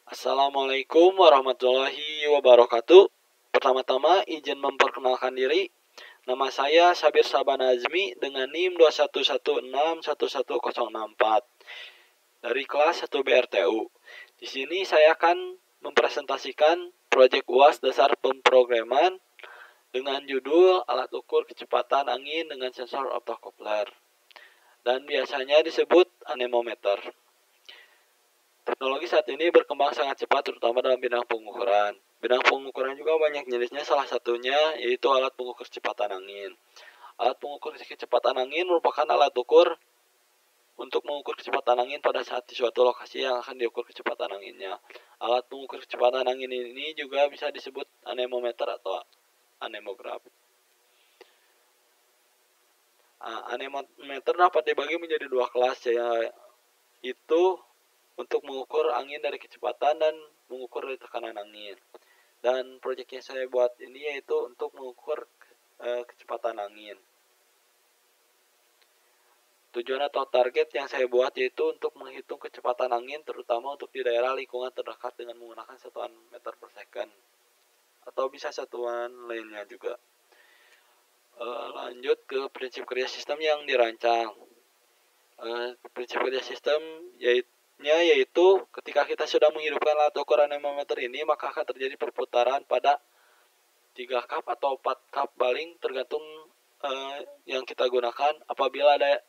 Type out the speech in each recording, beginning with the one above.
Assalamualaikum warahmatullahi wabarakatuh. Pertama-tama izin memperkenalkan diri. Nama saya Sabir Saban Azmi dengan NIM 21161164 dari kelas 1 BRTU. Di sini saya akan mempresentasikan proyek UAS dasar pemrograman dengan judul alat ukur kecepatan angin dengan sensor optocoupler dan biasanya disebut anemometer. Teknologi saat ini berkembang sangat cepat terutama dalam bidang pengukuran. Bidang pengukuran juga banyak jenisnya, salah satunya yaitu alat pengukur kecepatan angin. Alat pengukur kecepatan angin merupakan alat ukur untuk mengukur kecepatan angin pada saat di suatu lokasi yang akan diukur kecepatan anginnya. Alat pengukur kecepatan angin ini juga bisa disebut anemometer atau anemograf. Anemometer dapat dibagi menjadi dua kelas, yaitu untuk mengukur angin dari kecepatan dan mengukur dari tekanan angin. Dan proyek yang saya buat ini yaitu untuk mengukur kecepatan angin. Tujuan atau target yang saya buat yaitu untuk menghitung kecepatan angin terutama untuk di daerah lingkungan terdekat dengan menggunakan satuan meter per second atau bisa satuan lainnya juga. Lanjut ke prinsip kerja sistem yang dirancang. Prinsip kerja sistem yaitu ketika kita sudah menghidupkan alat ukur anemometer ini, maka akan terjadi perputaran pada 3 kap atau 4 kap baling tergantung yang kita gunakan apabila ada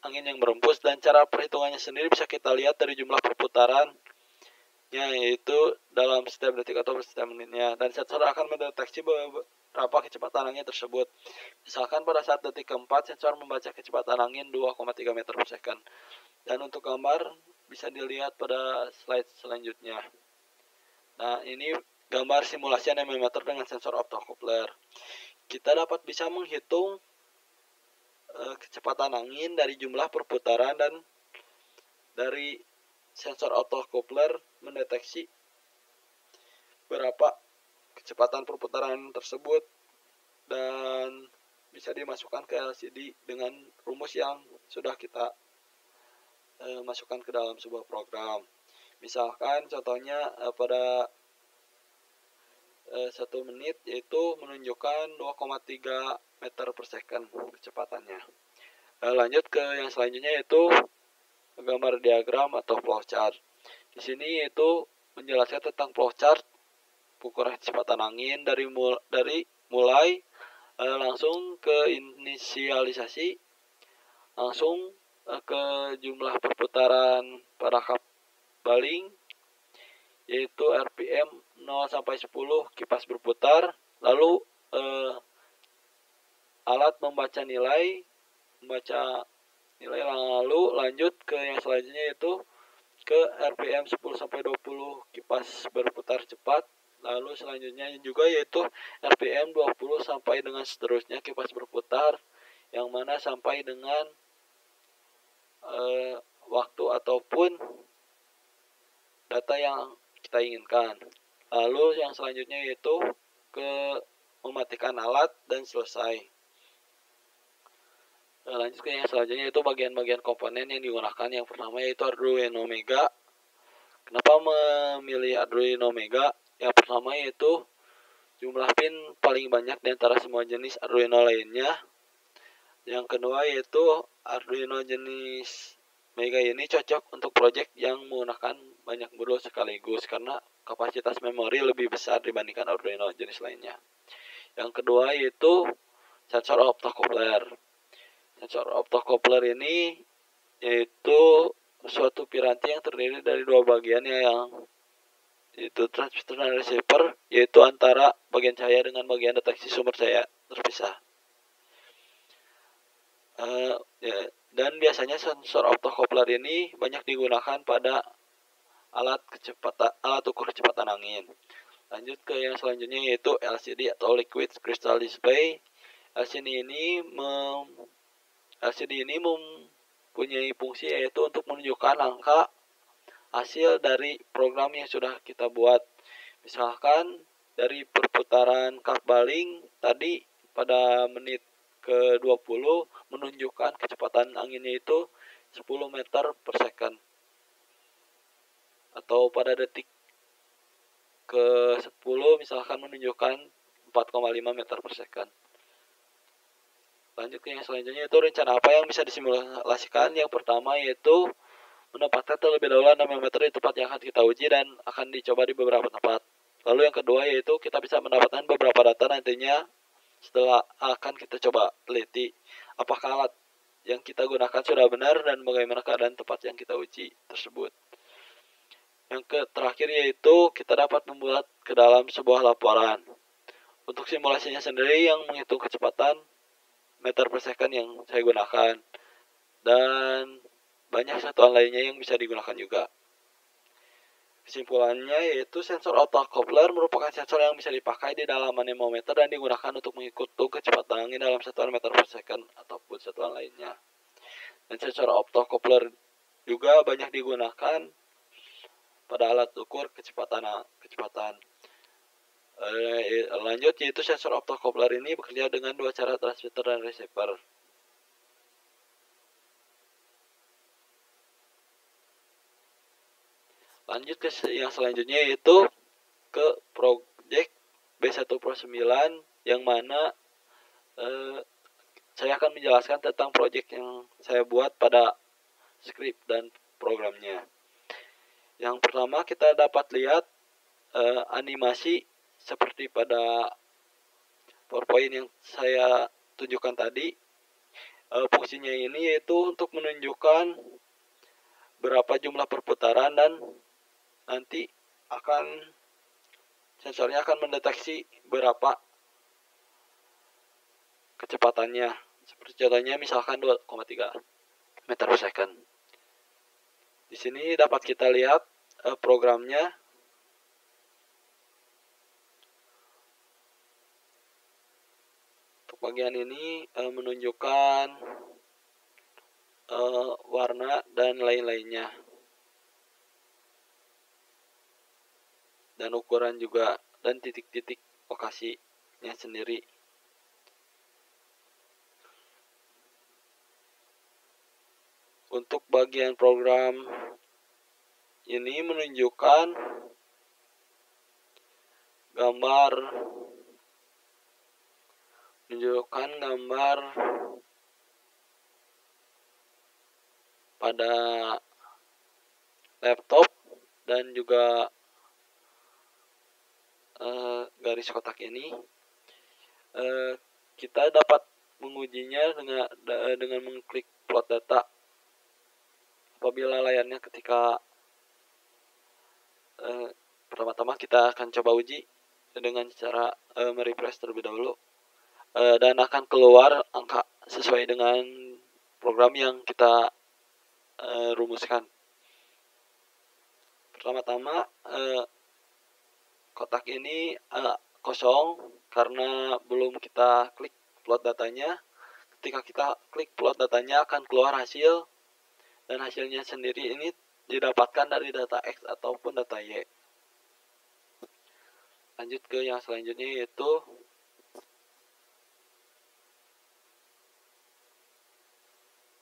angin yang berembus, dan cara perhitungannya sendiri bisa kita lihat dari jumlah perputarannya, yaitu dalam setiap detik atau setiap menitnya, dan sensor akan mendeteksi berapa kecepatan angin tersebut. Misalkan pada saat detik keempat sensor membaca kecepatan angin 2,3 meter per second. Dan untuk gambar bisa dilihat pada slide selanjutnya. Nah, ini gambar simulasi anemometer dengan sensor optocoupler. Kita dapat bisa menghitung kecepatan angin dari jumlah perputaran, dan dari sensor optocoupler mendeteksi berapa kecepatan perputaran tersebut, dan bisa dimasukkan ke LCD dengan rumus yang sudah kita masukkan ke dalam sebuah program. Misalkan contohnya pada 1 menit yaitu menunjukkan 2,3 meter per second kecepatannya. Lanjut ke yang selanjutnya yaitu gambar diagram atau flowchart. Di sini yaitu menjelaskan tentang flowchart ukuran kecepatan angin dari mulai langsung ke inisialisasi, langsung ke jumlah perputaran pada kap baling, yaitu RPM 0 sampai 10 kipas berputar, lalu alat membaca nilai lalu lanjut ke yang selanjutnya yaitu ke RPM 10 sampai 20 kipas berputar cepat, lalu selanjutnya juga yaitu RPM 20 sampai dengan seterusnya kipas berputar, yang mana sampai dengan waktu ataupun data yang kita inginkan. Lalu yang selanjutnya yaitu ke mematikan alat dan selesai. Lanjut ke yang selanjutnya yaitu bagian-bagian komponen yang digunakan. Yang pertama yaitu Arduino Mega. Kenapa memilih Arduino Mega? Yang pertama yaitu jumlah pin paling banyak di antara semua jenis Arduino lainnya. Yang kedua yaitu Arduino jenis Mega ini cocok untuk proyek yang menggunakan banyak boot sekaligus karena kapasitas memori lebih besar dibandingkan Arduino jenis lainnya. Yang kedua yaitu sensor optocoupler. Sensor optocoupler ini yaitu suatu piranti yang terdiri dari dua bagian yang yaitu transmitter dan receiver, yaitu antara bagian cahaya dengan bagian deteksi sumber cahaya terpisah. Dan biasanya sensor optocoupler ini banyak digunakan pada alat ukur kecepatan angin. Lanjut ke yang selanjutnya yaitu LCD atau Liquid Crystal Display. LCD ini mempunyai fungsi yaitu untuk menunjukkan angka hasil dari program yang sudah kita buat. Misalkan dari perputaran kap baling tadi pada menit ke-20 menunjukkan kecepatan anginnya itu 10 meter per second. Atau pada detik ke 10 misalkan menunjukkan 4,5 meter per second. Lanjut ke yang selanjutnya, yaitu rencana apa yang bisa disimulasikan. Yang pertama yaitu menempatkan terlebih dahulu anemometer di tempat yang akan kita uji dan akan dicoba di beberapa tempat. Lalu yang kedua yaitu kita bisa mendapatkan beberapa data nantinya setelah akan kita coba teliti apakah alat yang kita gunakan sudah benar dan bagaimana keadaan tempat yang kita uji tersebut. Yang terakhir yaitu kita dapat membuat ke dalam sebuah laporan. Untuk simulasinya sendiri yang menghitung kecepatan meter per second yang saya gunakan, dan banyak satuan lainnya yang bisa digunakan juga. Kesimpulannya yaitu sensor optocoupler merupakan sensor yang bisa dipakai di dalam anemometer dan digunakan untuk menghitung kecepatan angin dalam satuan meter per second ataupun satuan lainnya. Dan sensor optocoupler juga banyak digunakan pada alat ukur kecepatan. Lanjut yaitu sensor optocoupler ini bekerja dengan dua cara, transmitter dan receiver. Lanjut ke yang selanjutnya yaitu ke project B1 Pro 9 yang mana saya akan menjelaskan tentang project yang saya buat pada script dan programnya. Yang pertama kita dapat lihat animasi seperti pada PowerPoint yang saya tunjukkan tadi. Fungsinya ini yaitu untuk menunjukkan berapa jumlah perputaran dan nanti sensornya akan mendeteksi berapa kecepatannya. Seperti contohnya misalkan 2,3 meter per second. Di sini dapat kita lihat programnya. Untuk bagian ini menunjukkan warna dan lain-lainnya. Dan ukuran juga dan titik-titik lokasinya sendiri. Untuk bagian program ini menunjukkan gambar pada laptop dan juga garis kotak ini. Kita dapat mengujinya dengan mengklik plot data apabila layarnya ketika pertama-tama kita akan coba uji dengan cara merefresh terlebih dahulu, dan akan keluar angka sesuai dengan program yang kita rumuskan. Pertama-tama kotak ini kosong karena belum kita klik plot datanya. Ketika kita klik plot datanya akan keluar hasil, dan hasilnya sendiri ini didapatkan dari data X ataupun data Y. Lanjut ke yang selanjutnya yaitu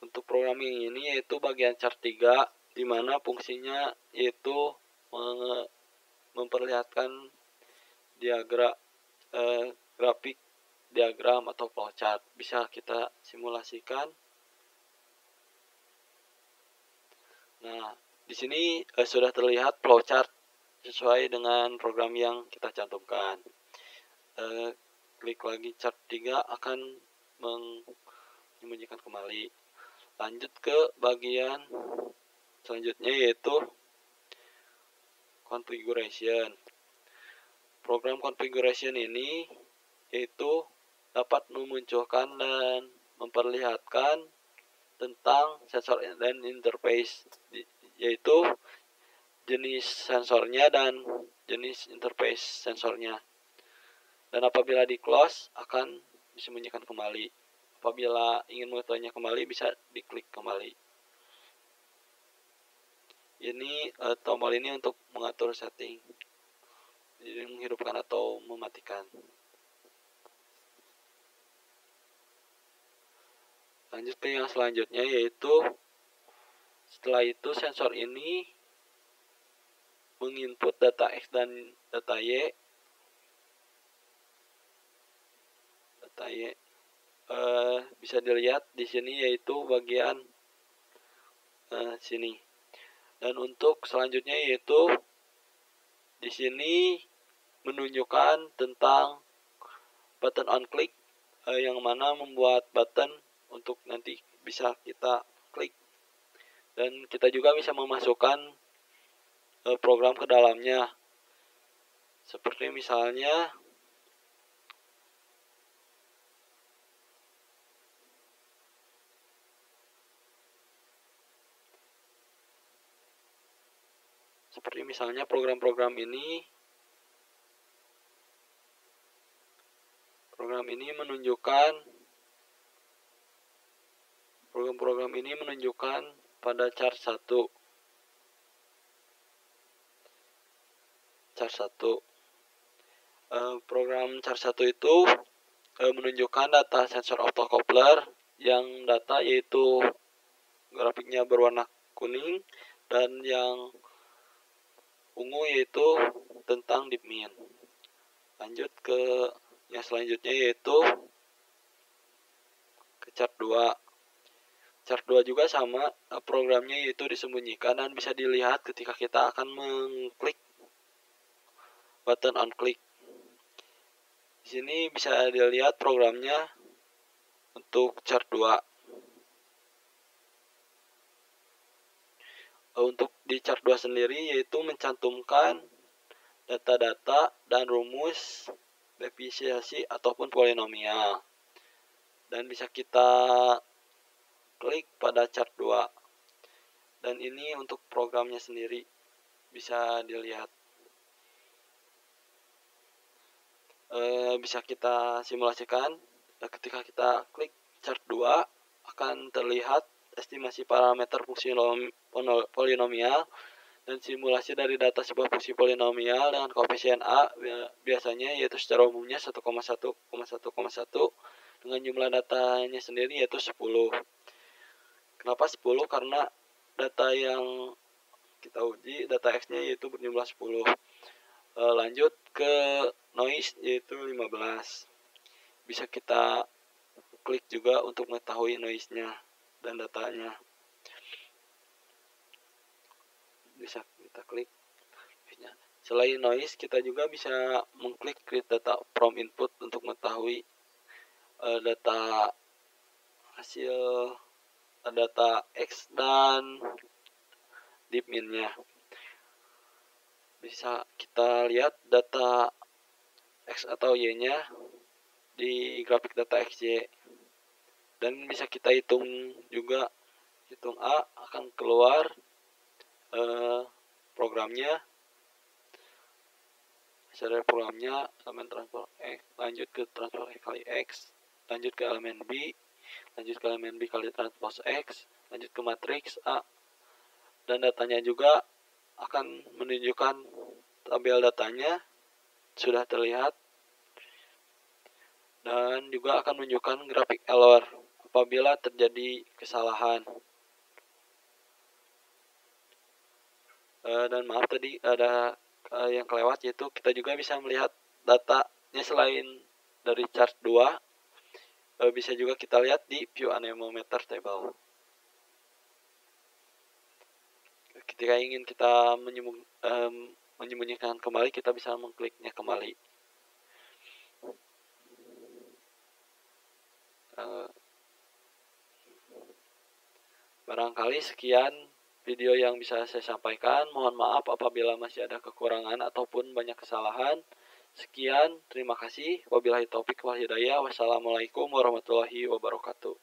untuk programming ini yaitu bagian chart 3, di mana fungsinya yaitu memperlihatkan grafik diagram atau flowchart. Bisa kita simulasikan. Nah, di sini sudah terlihat flowchart sesuai dengan program yang kita cantumkan. Klik lagi chart 3 akan menyembunyikan kembali. Lanjut ke bagian selanjutnya yaitu configuration. Program configuration ini yaitu dapat memunculkan dan memperlihatkan tentang sensor dan interface, yaitu jenis sensornya dan jenis interface sensornya. Dan apabila di close akan disembunyikan kembali. Apabila ingin mengetahuinya kembali bisa diklik kembali. Ini tombol ini untuk mengatur setting, jadi menghidupkan atau mematikan. Lanjut ke yang selanjutnya, yaitu setelah itu sensor ini menginput data X dan data Y. Bisa dilihat di sini yaitu bagian sini. Dan untuk selanjutnya yaitu di sini menunjukkan tentang button on click, yang mana membuat button untuk nanti bisa kita klik, dan kita juga bisa memasukkan program ke dalamnya, seperti misalnya program-program ini menunjukkan pada chart 1. Program chart 1 itu menunjukkan data sensor optocoupler yang data yaitu grafiknya berwarna kuning, dan yang ungu yaitu tentang deep min. Lanjut ke yang selanjutnya yaitu ke chart 2. Chart 2 juga sama, programnya yaitu disembunyikan dan bisa dilihat ketika kita akan mengklik button on click. Di sini bisa dilihat programnya untuk chart 2. Untuk di chart 2 sendiri yaitu mencantumkan data-data dan rumus defisiensi ataupun polinomial. Dan bisa kita klik pada chart 2. Dan ini untuk programnya sendiri bisa dilihat. Bisa kita simulasikan. Ketika kita klik chart 2 akan terlihat estimasi parameter fungsi polinomial dan simulasi dari data sebuah fungsi polinomial dengan koefisien A biasanya yaitu secara umumnya 1,1,1,1 dengan jumlah datanya sendiri yaitu 10. Kenapa 10? Karena data yang kita uji, data X-nya yaitu berjumlah 10. Lanjut ke noise yaitu 15. Bisa kita klik juga untuk mengetahui noise-nya dan datanya. Bisa kita klik. Selain noise, kita juga bisa mengklik create data from input untuk mengetahui data hasil data X dan deep min-nya. Bisa kita lihat data X atau Y-nya di grafik data XY. Dan bisa kita hitung juga, hitung A akan keluar programnya, hasil programnya elemen transfer X, lanjut ke transfer X kali X, lanjut ke elemen B, lanjut ke elemen B kali transpose X, lanjut ke matriks A, dan datanya juga akan menunjukkan tabel datanya sudah terlihat, dan juga akan menunjukkan grafik error apabila terjadi kesalahan. Dan maaf tadi ada yang kelewat, yaitu kita juga bisa melihat datanya selain dari chart 2, bisa juga kita lihat di view anemometer table. Ketika ingin kita menyembunyikan kembali, kita bisa mengkliknya kembali. Barangkali sekian video yang bisa saya sampaikan. Mohon maaf apabila masih ada kekurangan ataupun banyak kesalahan. Sekian, terima kasih. Wabillahi taufik wal hidayah. Wassalamualaikum warahmatullahi wabarakatuh.